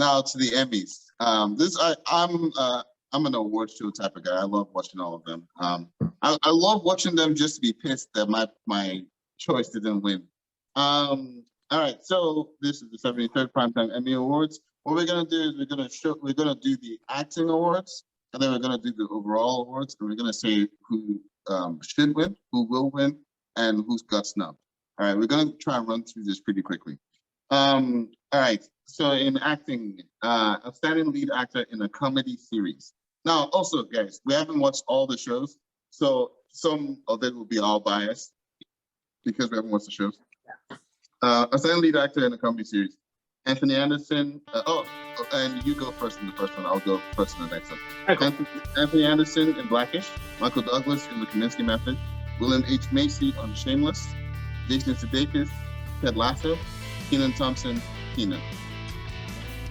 Now to the Emmys. I'm an award show type of guy. I love watching all of them. I love watching them just to be pissed that my choice didn't win. All right, so this is the 73rd Primetime Emmy Awards. What we're gonna do is we're gonna do the acting awards, and then we're gonna do the overall awards, and we're gonna say who should win, who will win, and who's got snubbed. All right, we're gonna try and run through this pretty quickly. All right, so in acting, outstanding lead actor in a comedy series. Now, also, guys, we haven't watched all the shows, so some of it will be all biased because we haven't watched the shows. Outstanding lead actor in a comedy series. Anthony Anderson. And you go first in the first one. I'll go first in the next one. Okay. Anthony Anderson in Blackish. Michael Douglas in The Kominsky Method. William H. Macy on Shameless. Jason Sudeikis, Ted Lasso. Kenan Thompson, Kenan.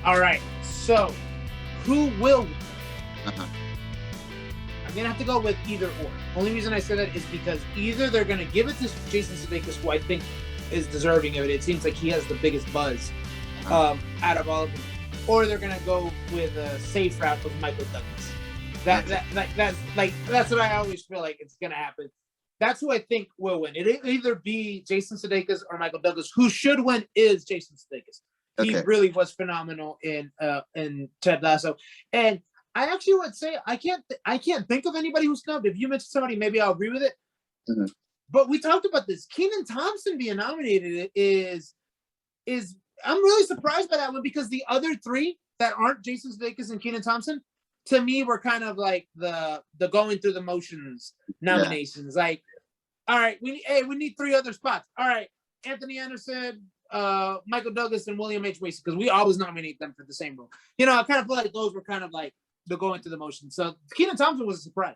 All right. So, who will win? I'm going to have to go with either or. Only reason I say that is because either they're going to give it to Jason Sudeikis, who I think is deserving of it. It seems like he has the biggest buzz out of all of them. Or they're going to go with a safe route with Michael Douglas. That's what I always feel like it's going to happen. That's who I think will win. It'll either be Jason Sudeikis or Michael Douglas. Who should win is Jason Sudeikis. He really was phenomenal in Ted Lasso. And I actually would say I can't think of anybody who's snubbed. If you mention somebody, maybe I'll agree with it. Mm-hmm. But we talked about this. Kenan Thompson being nominated is I'm really surprised by that one because the other three that aren't Jason Sudeikis and Kenan Thompson, to me, were kind of like the going through the motions nominations. Yeah. Like, all right, we need three other spots. All right, Anthony Anderson, Michael Douglas, and William H. Macy, because we always nominate them for the same role. You know, I kind of feel like those were kind of like the going through the motions. So Kenan Thompson was a surprise.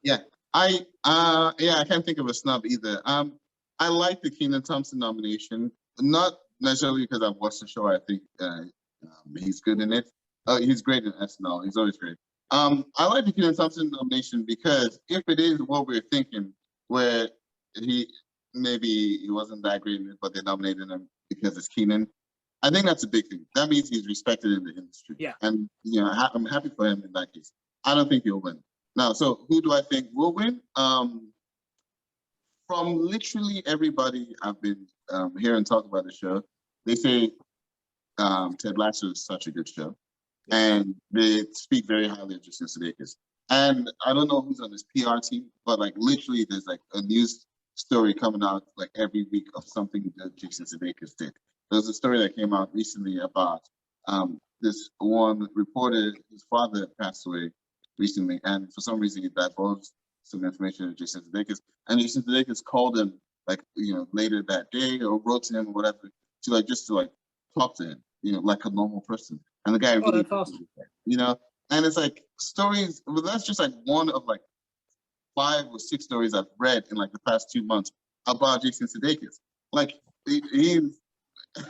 Yeah, I can't think of a snub either. I like the Kenan Thompson nomination, not necessarily because I've watched the show. I think he's good in it. He's great in SNL. He's always great. I like the Kenan Thompson nomination because if it is what we're thinking, where he wasn't that great in it, but they nominated him because it's Kenan, I think that's a big thing. That means he's respected in the industry. Yeah. And I'm happy for him in that case. I don't think he'll win. Now, so who do I think will win? From literally everybody I've been hearing talk about the show, they say Ted Lasso is such a good show. And they speak very highly of Jason Sudeikis. And I don't know who's on this PR team, but like literally there's like a news story coming out like every week of something that Jason Sudeikis did. There's a story that came out recently about this one reporter, his father passed away recently, and for some reason he divulged some information to Jason Sudeikis. And Jason Sudeikis called him like, later that day or wrote to him or whatever to talk to him, like a normal person. And the guy really, that's awesome. And it's like stories, well, that's just like one of like 5 or 6 stories I've read in like the past 2 months about Jason Sudeikis. Like he's,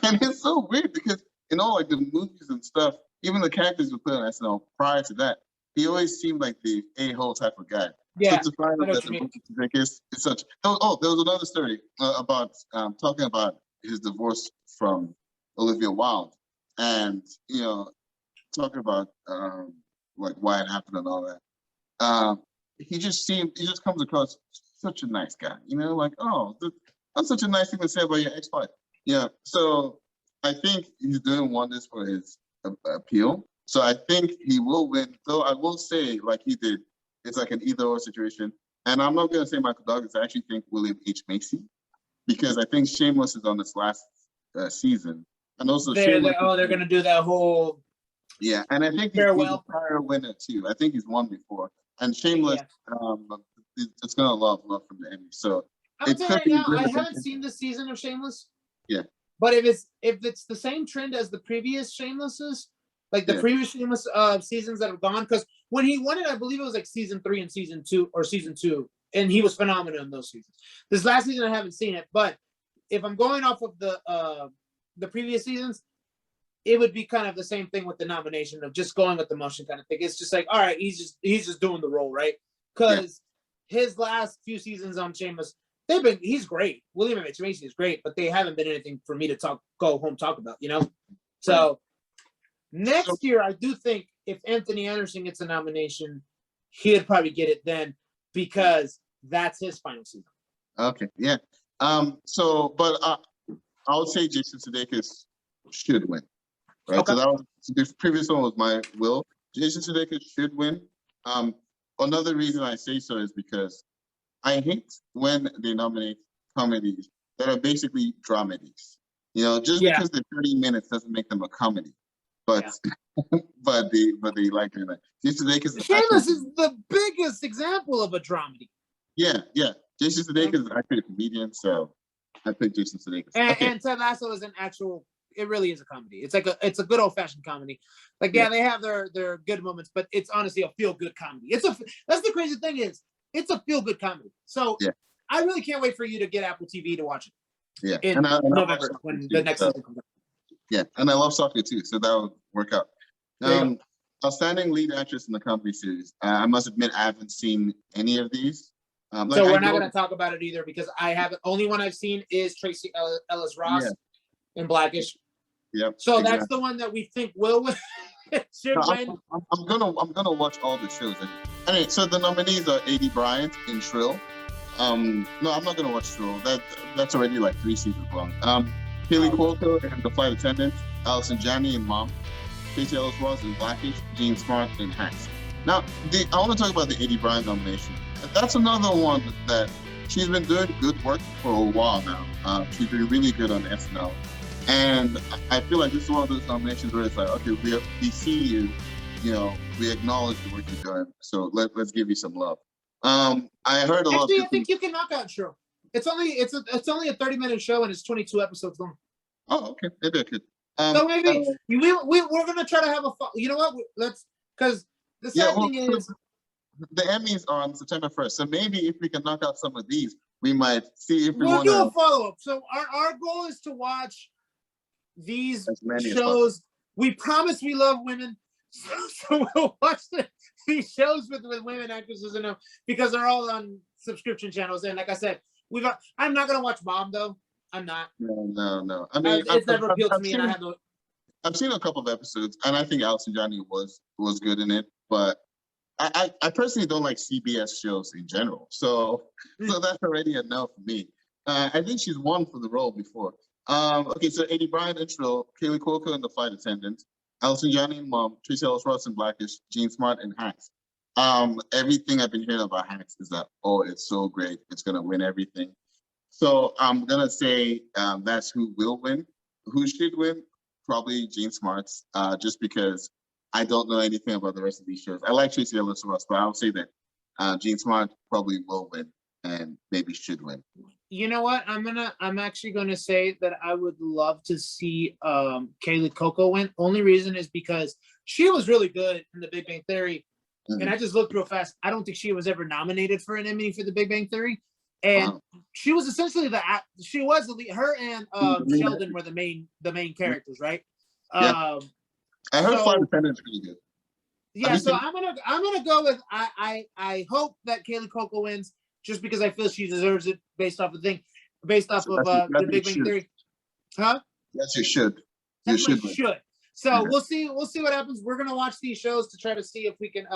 and it's so weird because in all like the movies and stuff, even the characters we put on SNL prior to that, he always seemed like the a-hole type of guy. Yeah. So to find out that the movie Sudeikis is such. Oh, there was another story about talking about his divorce from Olivia Wilde, and talking about like why it happened and all that. He just comes across such a nice guy, like, oh, that's such a nice thing to say about your ex-wife. Yeah, so I think he's doing wonders for his appeal. So I think he will win, though I will say, like he did, it's like an either-or situation. And I'm not going to say Michael Douglas. I actually think William H. Macy, because I think Shameless is on its last season. And also they're going to do that whole... Yeah, and I think he's a prior winner, too. I think he's won before. And Shameless, it's going to love from the Emmy. So I would say right now, I haven't seen this season of Shameless. Yeah. But if it's the same trend as the previous Shamelesses, like the previous Shameless seasons that have gone, because when he won it, I believe it was like season 3 and season 2, and he was phenomenal in those seasons. This last season, I haven't seen it, but if I'm going off of the previous seasons, it would be kind of the same thing with the nomination of just going with the motion kind of thing. It's just like, all right, he's just doing the role, right? Because his last few seasons on Shameless, he's great. William H. Macy is great, but they haven't been anything for me to go home talk about, So Next year, I do think if Anthony Anderson gets a nomination, he'd probably get it then because that's his final season. Okay, yeah. But I would say Jason Sudeikis should win, right? Okay. So that was the previous one was my will. Jason Sudeikis should win. Another reason I say so is because I hate when they nominate comedies that are basically dramedies. You know, just because they're 30 minutes doesn't make them a comedy. But but they like doing that. Jason Sudeikis. Shameless is the biggest example of a dramedy. Yeah. Jason Sudeikis is actually a comedian, so I picked Jason Sudeikis. And Ted Lasso is an actual. It really is a comedy. It's like it's a good old fashioned comedy. Like they have their good moments, but it's honestly a feel good comedy. That's the crazy thing is it's a feel good comedy. So I really can't wait for you to get Apple TV to watch it. Yeah, in November when the next season comes out. Yeah, and I love soccer too, so that would work out. Outstanding lead actress in the comedy series. I must admit I haven't seen any of these. So we're not going to talk about it either because I haven't. Only one I've seen is Tracy Ellis Ross in Blackish. Yep. So that's the one that we think will win. Should win. I'm gonna watch all the shows. Anyway, so the nominees are A.D. Bryant in Shrill. No, I'm not gonna watch Shrill. That's already like 3 seasons long. Haley Cuoco and The Flight Attendant, Allison Janney in Mom, Tracy Ellis Ross in Blackish, Jean Smart in Hacks. Now, I want to talk about the A.D. Bryant nomination. That's another one that she's been doing good work for a while now. She's been really good on SNL. And I feel like this is one of those nominations where it's like, okay, we see you, we acknowledge the work you're doing. So let's give you some love. I heard a lot of people. I think you can knock out Shrill. It's only a 30-minute show and it's 22 episodes long. Oh, okay. Maybe I could. So maybe we're gonna try to have a. You know what? Because the sad thing is the Emmys are on September 1st. So maybe if we can knock out some of these, we might see if we'll do a follow up. So our goal is to watch these shows. We promise we love women, so we'll watch these shows with women actresses in them because they're all on subscription channels. And like I said, I'm not gonna watch Mom though. I'm not. No. I mean, it's never appealed to me, and I have no. I've seen a couple of episodes, and I think Allison Janney was good in it, but I personally don't like CBS shows in general. So that's already a no for me. I think she's won for the role before. Okay, so A.D. Bryant in Shrill, Kaylee Cuoco in The Flight Attendant, Allison Janney in Mom, Tracy Ellis Ross in Blackish, Jean Smart in Hacks. Everything I've been hearing about Hacks is that, it's so great. It's going to win everything. So I'm going to say that's who will win. Who should win? Probably Jean Smart, just because I don't know anything about the rest of these shows. I like Tracy Ellis Ross, but I'll say that Jean Smart probably will win and maybe should win. You know what? I'm actually gonna say that I would love to see Kaylee Cuoco win. Only reason is because she was really good in The Big Bang Theory. Mm-hmm. And I just looked real fast. I don't think she was ever nominated for an Emmy for The Big Bang Theory. And she was essentially her and Sheldon were the main characters, right? Yeah. I heard Flight Attendant's pretty good. Yeah, so I'm gonna go with I hope that Kaylee Cuoco wins just because I feel she deserves it based off The Big Bang Theory. Huh? Yes, you should. You should. So we'll see what happens. We're gonna watch these shows to try to see if we can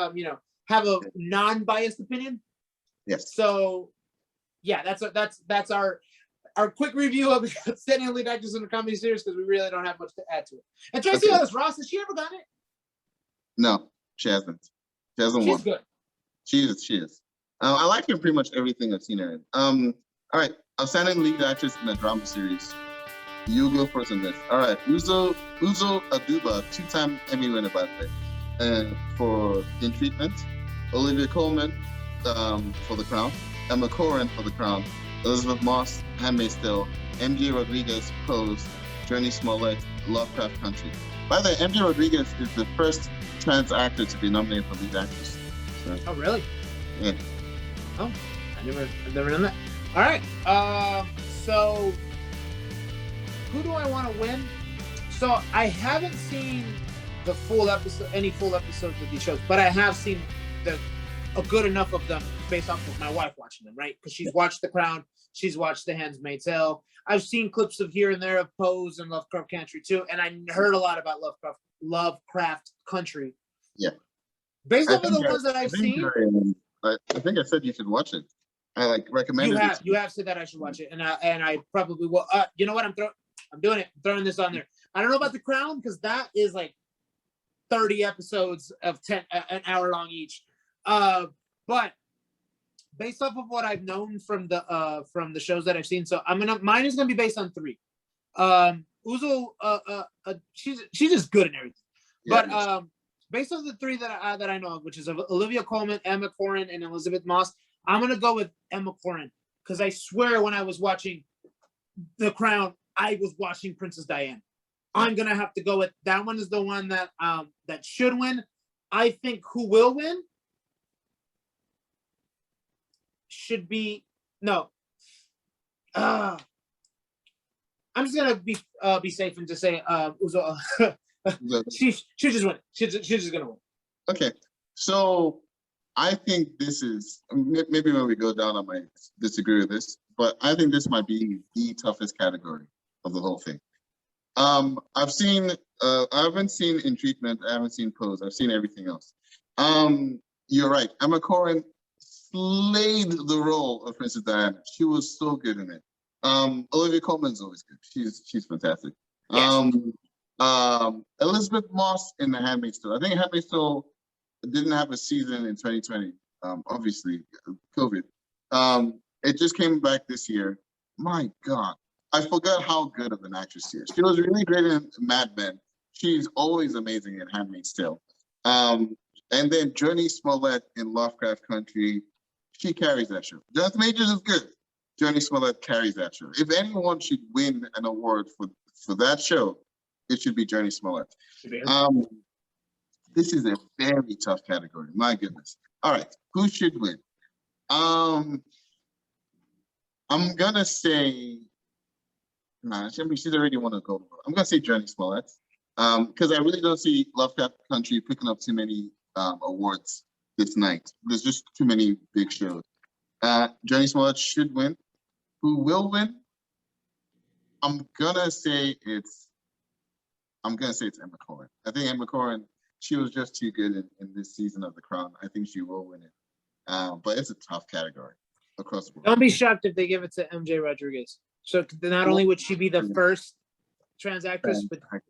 have a non-biased opinion. Yes. So yeah, that's our quick review of Outstanding Lead Actress in a Comedy Series because we really don't have much to add to it. And Tracy Ellis Ross, has she ever gotten it? No, she hasn't. She hasn't won. She's good. She is. I like her in pretty much everything I've seen her in. All right, Outstanding Lead Actress in a Drama Series. You go first on this. All right, Uzo Aduba, 2-time Emmy winner, by the way, for In Treatment. Olivia Colman for The Crown. Emma Corrin for The Crown. Elizabeth Moss, Handmaid's Tale, MJ Rodriguez, Pose, Journey Smollett, Lovecraft Country. By the way, MJ Rodriguez is the first trans actor to be nominated for lead actress. So, oh, really? Yeah. Oh, I've never known that. All right. So who do I want to win? So I haven't seen any full episodes of these shows, but I have seen a good enough of them based off of my wife watching them, right? Because she's watched The Crown, she's watched The Handmaid's Tale. I've seen clips of here and there of Pose and Lovecraft Country too, and I heard a lot about Lovecraft country. Yeah. Based off of the ones that I've seen, I think I said you should watch it. I like recommended it. You have said that I should watch it, and I probably will. You know what? I'm doing it. I'm throwing this on there. I don't know about The Crown because that is like 30 episodes of an hour long each. But based off of what I've known from the shows that I've seen, so mine is gonna be based on 3. Uzo, she's just good in everything. Yeah, but based on the 3 that I know of, which is Olivia Colman, Emma Corrin, and Elizabeth Moss, I'm gonna go with Emma Corrin because I swear when I was watching The Crown, I was watching Princess Diana. I'm gonna have to go with that one. Is the one that should win. I think who will win should be no. I'm just gonna be safe and just say Uzo. she just win. She's just gonna win. Okay, so I think this is maybe when we go down, I might disagree with this, but I think this might be the toughest category of the whole thing. I've seen, I haven't seen In Treatment, I haven't seen Pose, I've seen everything else. You're right, Emma Corrin slayed the role of Princess Diana. She was so good in it. Olivia Colman's always good. She's fantastic. Yes. Elizabeth Moss in The Handmaid's Tale. I think Handmaid's Tale didn't have a season in 2020. Obviously, COVID. It just came back this year. My God, I forgot how good of an actress she is. She was really great in Mad Men. She's always amazing in Handmaid's Tale. And then Journey Smollett in Lovecraft Country. She carries that show. Jonathan Majors is good. Journey Smollett carries that show. If anyone should win an award for that show, it should be Journey Smollett. This is a very tough category. My goodness. All right, who should win? I'm gonna say, she's already won a gold. I'm gonna say Journey Smollett, because I really don't see Lovecraft Country picking up too many awards this night. There's just too many big shows. Journey Smollett should win. Who will win? I'm gonna say it's Emma Corrin. I think Emma Corrin, she was just too good in this season of The Crown. I think she will win it. But it's a tough category across the board. Don't be shocked if they give it to MJ Rodriguez. So not only would she be the first trans actress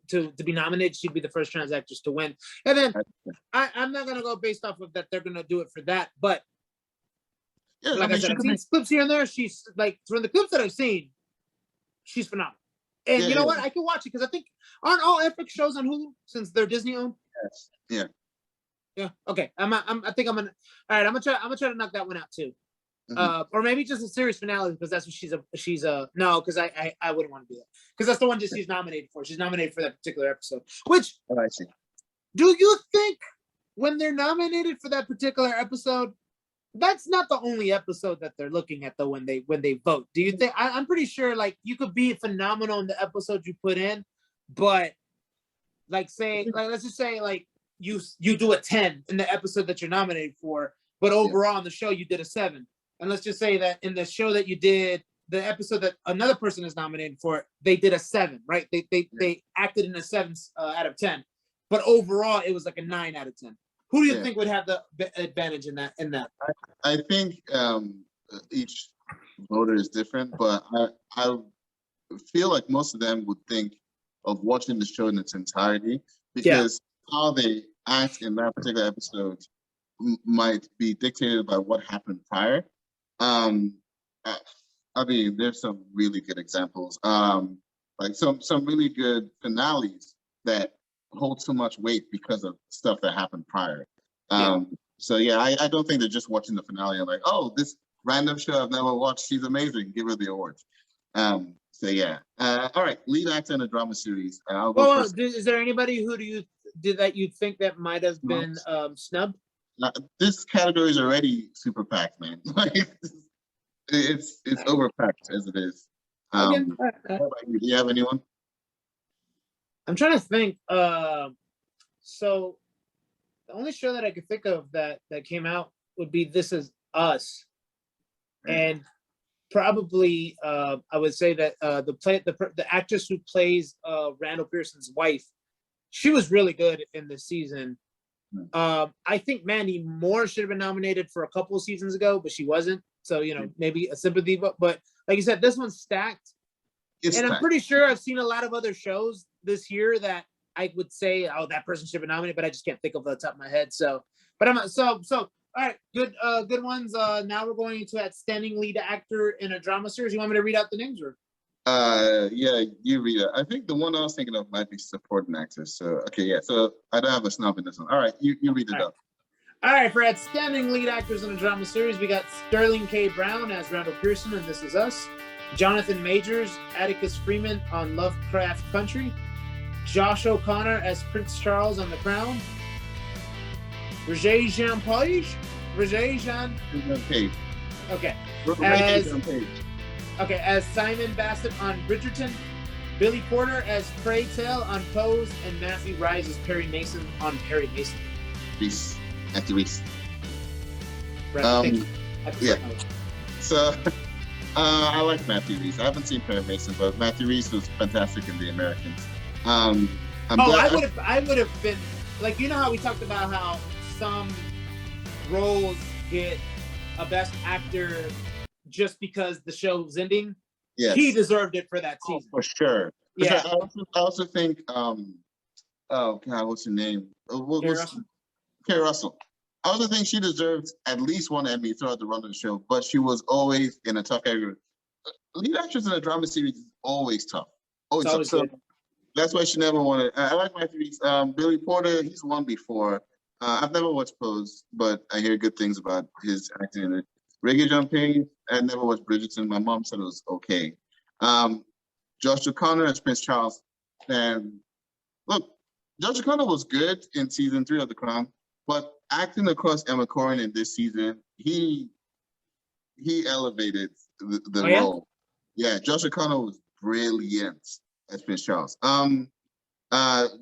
to be nominated, she'd be the first trans actress to win. And then I'm not gonna go based off of that they're gonna do it for that, but yeah, like I said, I've seen clips here and there. She's like, from the clips that I've seen, she's phenomenal. And you know what? I can watch it because I think aren't all FX shows on Hulu since they're Disney owned? Yes. Yeah. Yeah. Okay. I think I'm gonna. All right. I'm gonna try to knock that one out too. Or maybe just a series finale because that's what she's a no, because I wouldn't want to do that because that's the one she's nominated for. She's nominated for that particular episode. Which I see. Do you think when they're nominated for that particular episode, that's not the only episode that they're looking at though when they vote? Do you think? I'm pretty sure like you could be phenomenal in the episode you put in, but let's just say like you do a 10 in the episode that you're nominated for, but overall in the show you did a 7. And let's just say that in the show that you did, the episode that another person is nominated for, they did a 7, right? They acted in a 7 out of 10, but overall it was like a 9 out of 10. Who do you think would have the advantage in that? I think each voter is different, but I feel like most of them would think of watching the show in its entirety because how they act in that particular episode might be dictated by what happened prior. I mean, there's some really good examples, like some really good finales that hold so much weight because of stuff that happened prior. So yeah, I don't think they're just watching the finale and like, oh, this random show I've never watched, she's amazing, give her the awards. So yeah, all right, lead actor in a drama series. I'll go first. Is there anybody who that you think that might have been snubbed? This category is already super packed, man. Like it's overpacked as it is. Okay. Do you have anyone? I'm trying to think. So the only show that I could think of that came out would be This Is Us, and probably I would say that the actress who plays Randall Pearson's wife, She was really good in this season. I think Mandy Moore should have been nominated for a couple of seasons ago, but she wasn't. So, maybe a sympathy vote. But like you said, this one's stacked. I'm pretty sure I've seen a lot of other shows this year that I would say, oh, that person should be nominated, but I just can't think of the top of my head. So, but I'm so all right, good ones. Now we're going into outstanding lead actor in a drama series. You want me to read out the names or? Yeah, you read it. I think the one I was thinking of might be supporting actors. So okay, yeah. So I don't have a snub in this one. All right, you read it up. All right, for outstanding lead actors in a drama series, we got Sterling K. Brown as Randall Pearson in This Is Us, Jonathan Majors, Atticus Freeman on Lovecraft Country, Josh O'Connor as Prince Charles on The Crown, Regé-Jean Page. Okay. As Simon Bassett on Bridgerton, Billy Porter as Prey Tale on Pose, and Matthew Rhys as Perry Mason on Perry Mason. Matthew Rhys. Right, yeah. So I like Matthew Rhys. I haven't seen Perry Mason, but Matthew Rhys was fantastic in The Americans. I would have been like, how we talked about how some roles get a best actor just because the show's ending. Yes. He deserved it for that season. For sure. Yeah. I also think oh God, what's her name? Kerry Russell. I also think she deserves at least one Emmy throughout the run of the show, but she was always in a tough area. Lead actress in a drama series is always tough. Always tough. So that's why she never won it. I like Matthew Rhys. Billy Porter, he's won before. I've never watched Pose, but I hear good things about his acting in it. Regé-Jean Page, I never watched Bridgerton. My mom said it was okay. Josh O'Connor as Prince Charles. And look, Josh O'Connor was good in season 3 of The Crown, but acting across Emma Corrin in this season, he elevated the role. Yeah, Josh O'Connor was brilliant as Prince Charles.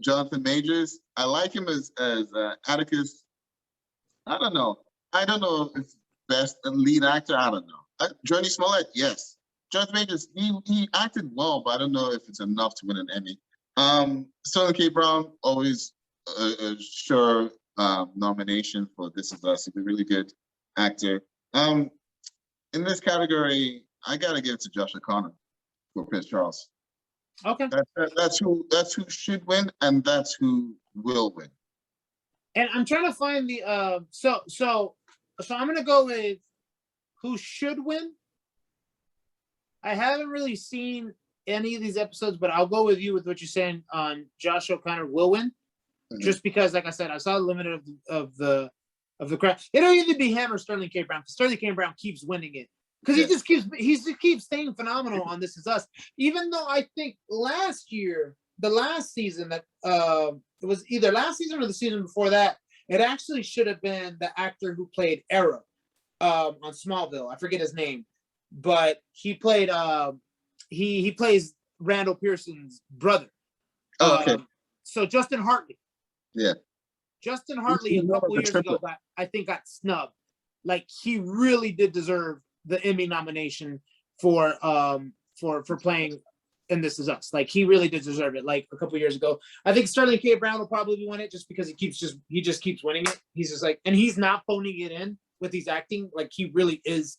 Jonathan Majors, I like him as Atticus. I don't know if it's best lead actor. I don't know. Johnny Smollett, yes. Jonathan Majors, he acted well, but I don't know if it's enough to win an Emmy. Sterling K. Brown, always a sure nomination for This Is Us. He's a really good actor. In this category, I gotta give it to Josh O'Connor for Prince Charles. Okay. That's who should win, and that's who will win. And I'm trying to find the so I'm gonna go with who should win. I haven't really seen any of these episodes, but I'll go with you with what you're saying on Josh O'Connor will win. Mm-hmm. Just because, like I said, I saw the limit of the crowd. It'll either be him or Sterling K. Brown, because Sterling K. Brown keeps winning it. Because he just keeps staying phenomenal on This Is Us. Even though I think last year, the last season that it was either last season or the season before that, it actually should have been the actor who played Arrow on Smallville. I forget his name, but he played he plays Randall Pearson's brother. Oh, okay. So Justin Hartley. Yeah. Justin Hartley a couple years ago got snubbed. Like, he really did deserve the Emmy nomination for playing in This Is Us. Like, he really did deserve it. Like, a couple years ago, I think Sterling K. Brown will probably win it just because he just keeps winning it. He's just like, and he's not phoning it in with his acting. Like, he really is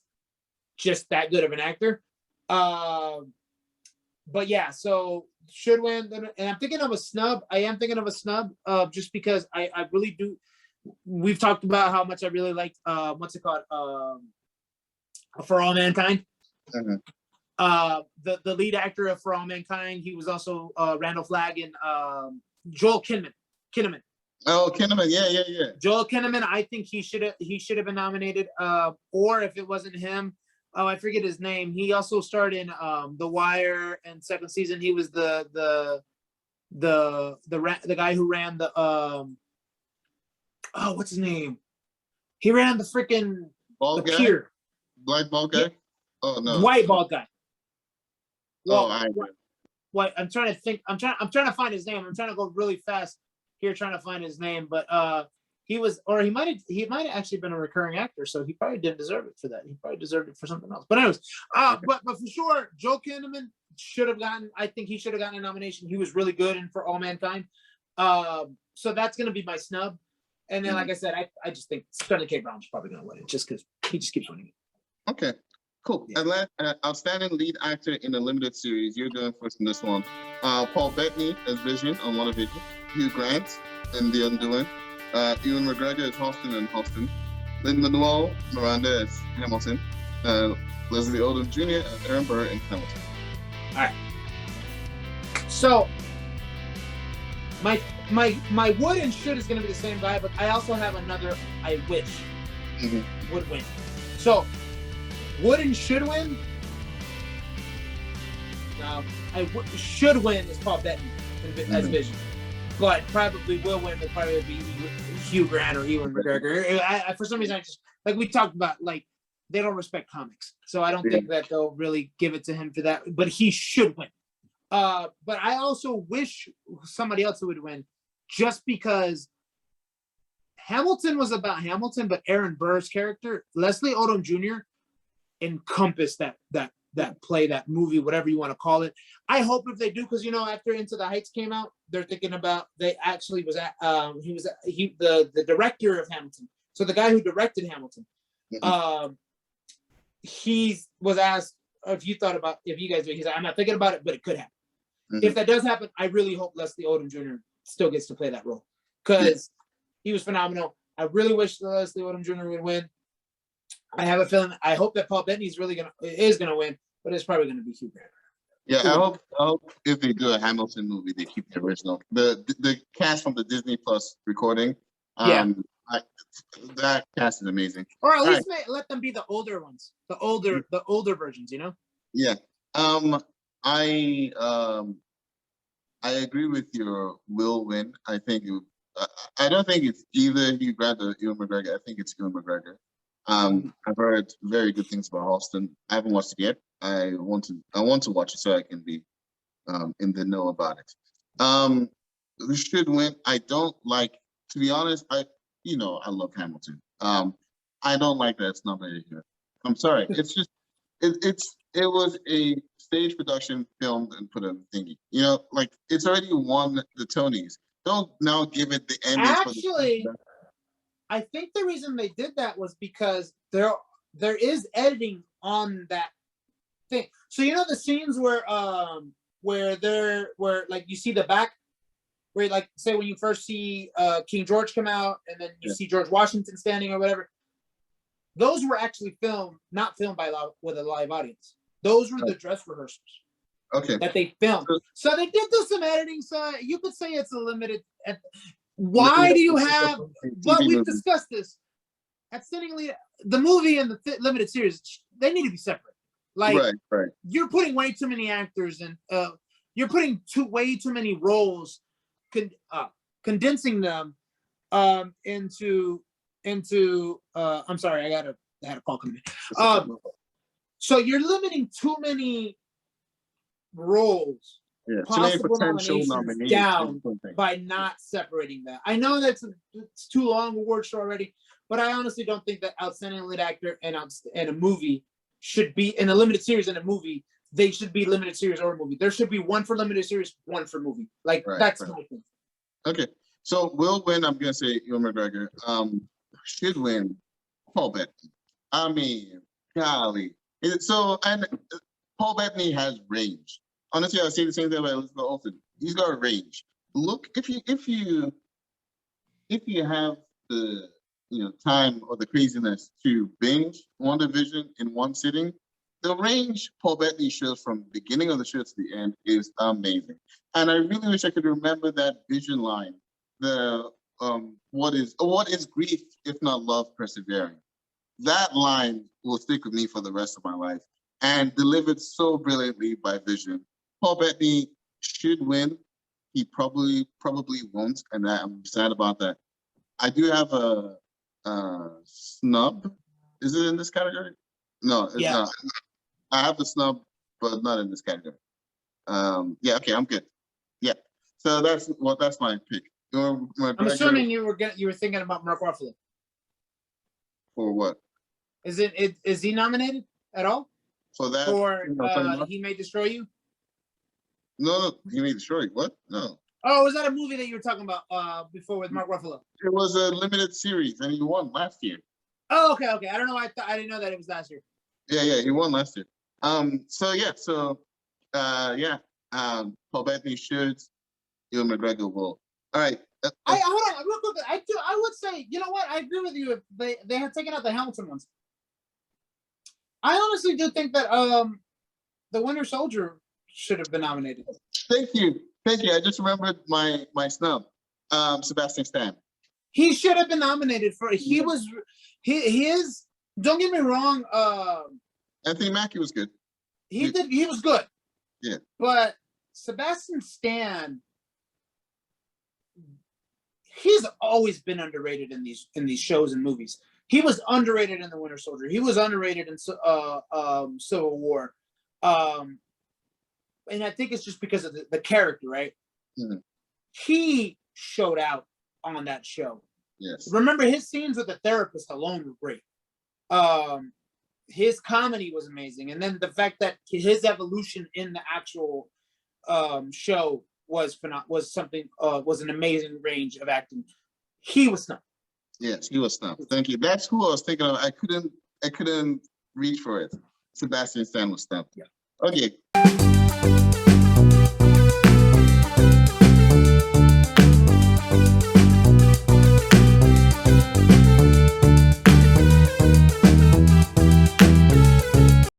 just that good of an actor. But yeah, so should win. And I'm thinking of a snub. I am thinking of a snub just because I really do. We've talked about how much I really liked what's it called? For All Mankind. Mm-hmm. The lead actor of For All Mankind, he was also Randall Flagg and Joel Kinnaman. Oh, Kinnaman, yeah. Joel Kinnaman, I think he should have been nominated. Or if it wasn't him, I forget his name. He also starred in The Wire and second season. He was the guy who ran the what's his name? He ran the freaking Pier. Black bald guy? Yeah. Oh no. White bald guy. Well, I agree. What I'm trying to think. I'm trying to find his name. I'm trying to go really fast here trying to find his name, but he might have actually been a recurring actor, so he probably didn't deserve it for that. He probably deserved it for something else. But anyways, but for sure, Joel Kinnaman should have gotten. I think he should have gotten a nomination. He was really good in For All Mankind. So that's gonna be my snub. And then, like I said, I just think Sterling K. Brown's probably gonna win it just because he just keeps winning it. Okay, cool. Yeah. And last, outstanding lead actor in a limited series. You're going first in this one. Paul Bettany as Vision on WandaVision. Hugh Grant in The Undoing. Ewan McGregor as Halston in Halston. Lin-Manuel Miranda as Hamilton. Leslie Odom Jr. as Aaron Burr in Hamilton. All right. So my would and should is going to be the same guy, but I also have another I wish would win. So would and should win. No, should win is Paul Bettany as Vision, but probably will win will probably be Hugh Grant or Ewan McGregor. For some reason, I just like we talked about, like they don't respect comics, so I don't think that they'll really give it to him for that. But he should win. But I also wish somebody else would win, just because Hamilton was about Hamilton, but Aaron Burr's character, Leslie Odom Jr., encompassed that play, that movie, whatever you want to call it. I hope if they do, because after Into the Heights came out, they're thinking about the director of Hamilton. So the guy who directed Hamilton, he was asked if you guys do. He's like, I'm not thinking about it, but it could happen. If that does happen, I really hope Leslie Odom Jr. still gets to play that role, because he was phenomenal. I really wish Leslie Odom Jr. would win. I have a feeling. I hope that Paul Bettany is gonna win, but it's probably gonna be Hugh Grant. Yeah, I hope if they do a Hamilton movie, they keep the original. The cast from the Disney Plus recording. That cast is amazing. Or at least let them be the older ones, the older versions. Yeah. I agree with your will win. I think I don't think it's either Hugh Grant or Ewan McGregor. I think it's Ewan McGregor. I've heard very good things about Halston. I haven't watched it yet. I want to watch it so I can be in the know about it. Who should win? I don't like, to be honest, I love Hamilton. I don't like that it's nominated here. I'm sorry. It's just it was a stage production filmed and put on thingy. Like it's already won the Tonys. Don't now give it the Emmys. Actually, I think the reason they did that was because there is editing on that thing. So the scenes where like you see the back, where like say when you first see King George come out and then you see George Washington standing or whatever, those were actually not filmed with a live audience. Those were the dress rehearsals. Okay. That they filmed. So they did do some editing. So you could say it's a limited. Why do you have? But we've discussed this. Outstandingly, the movie and the limited series, they need to be separate. Like you're putting way too many actors and you're putting way too many roles, condensing them into. I'm sorry, I had a call coming in. So you're limiting too many roles, possible nominations down by not separating that. I know it's too long award show already, but I honestly don't think that outstanding lead actor and a movie should be in a limited series and a movie. They should be limited series or a movie. There should be one for limited series, one for movie. Like that's my thing. Okay, so will win. I'm gonna say Ewan McGregor. Should win Paul Bettany. I mean, golly. And Paul Bettany has range. Honestly, I say the same thing about Elizabeth Olsen. He's got a range. Look, if you have the time or the craziness to binge WandaVision in one sitting, the range Paul Bettany shows from the beginning of the show to the end is amazing. And I really wish I could remember that Vision line. What is grief if not love persevering? That line will stick with me for the rest of my life, and delivered so brilliantly by Vision. Paul Bettany should win. He probably won't, and I'm sad about that. I do have a snub. Is it in this category? No, it's not. I have the snub, but not in this category. Okay, I'm good. Yeah, so that's my pick. I'm assuming you were thinking about Mark Ruffalo. For what? Is he nominated at all? For that? For He May Destroy You? No, He May Destroy You. What? No. Oh, was that a movie that you were talking about before with Mark Ruffalo? It was a limited series, and he won last year. Oh, okay. I don't know. I didn't know that it was last year. Yeah, he won last year. Paul Bettany should. Ewan McGregor will. All right. Hold on, real quick. I would say, you know what? I agree with you. If they had taken out the Hamilton ones, I honestly do think that the Winter Soldier should have been nominated. Thank you. I just remembered my snub. Sebastian Stan. He should have been nominated for. He is. Don't get me wrong. Anthony Mackie was good. He was good. Yeah. But Sebastian Stan, he's always been underrated in these shows and movies. He was underrated in The Winter Soldier. He was underrated in Civil War. And I think it's just because of the character, right? Mm-hmm. He showed out on that show. Yes. Remember, his scenes with the therapist alone were great. His comedy was amazing. And then the fact that his evolution in the actual show was an amazing range of acting. He was snubbed. Yes, he was snubbed. Thank you. That's who I was thinking of. I couldn't reach for it. Sebastian Stan was snubbed. Yeah. Okay.